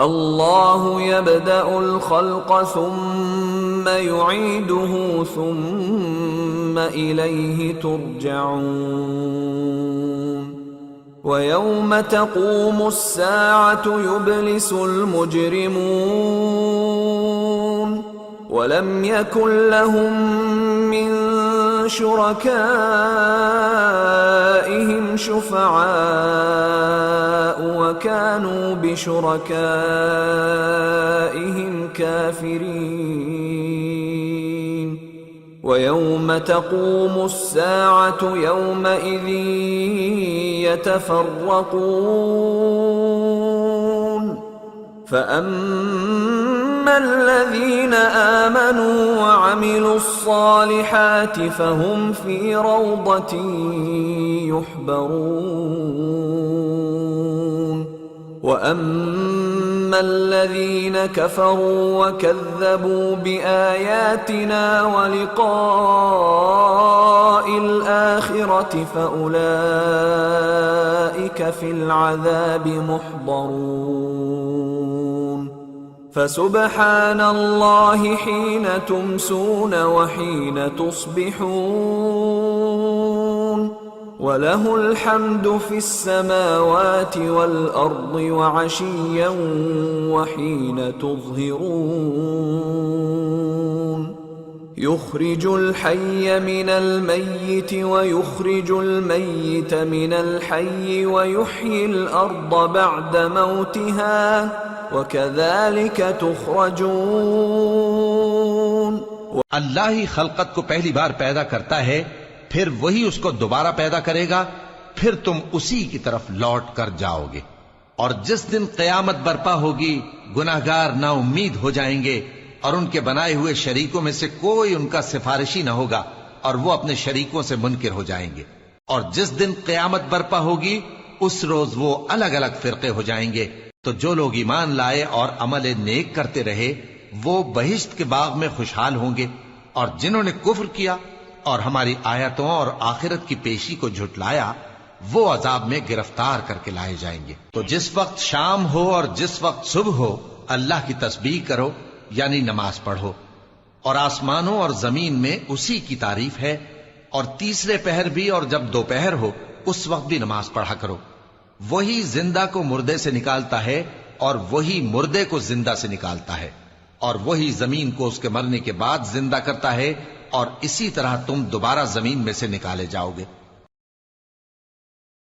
अल्लाहु यब्दअुल खल्क़ सुम्मा युईदुहु सुम्मा इलैहि तुरजऊन व यौम तक़ूमुस्साअतु युब्लिसुल मुजरिमून व लम यकुन लहुम मिन शुरकाइहिम शुफ़आअ व कानू बिशुरकाइहिम काफिरीन व यौम तक़ूमुस्साअतु यौमइज़िन यतफ़र्रक़ून फ़अम्मा الذين آمنوا وعملوا الصالحات فهم في روضة يحبرون وأما الذين كفروا وكذبوا بآياتنا ولقاء الآخرة فأولئك في العذاب محضرون فسبحان الله حين تمسون وحين تصبحون وله الحمد في السماوات والأرض وعشيا وحين تظهرون يخرج الحي من الميت ويخرج الميت من الحي ويحيي الأرض بعد موتها वकज़ालिक तुख़रजून। अल्लाह ही खल्क़त को पहली बार पैदा करता है, फिर वही उसको दोबारा पैदा करेगा, फिर तुम उसी की तरफ लौट कर जाओगे। और जिस दिन क़यामत बर्पा होगी, गुनाहगार नाउम्मीद हो जाएंगे और उनके बनाए हुए शरीकों में से कोई उनका सिफारिशी न होगा और वो अपने शरीकों से मुनकिर हो जाएंगे। और जिस दिन क़यामत बर्पा होगी, उस रोज वो अलग अलग फिरके हो जाएंगे। तो जो लोग ईमान लाए और अमल नेक करते रहे, वो बहिश्त के बाग में खुशहाल होंगे, और जिन्होंने कुफ्र किया और हमारी आयतों और आखिरत की पेशी को झुटलाया, वो अजाब में गिरफ्तार करके लाए जाएंगे। तो जिस वक्त शाम हो और जिस वक्त सुबह हो, अल्लाह की तस्बीह करो, यानी नमाज पढ़ो। और आसमानों और जमीन में उसी की तारीफ है। और तीसरे पहर भी और जब दोपहर हो, उस वक्त भी नमाज पढ़ा करो। वही जिंदा को मुर्दे से निकालता है और वही मुर्दे को जिंदा से निकालता है, और वही जमीन को उसके मरने के बाद जिंदा करता है, और इसी तरह तुम दोबारा जमीन में से निकाले जाओगे।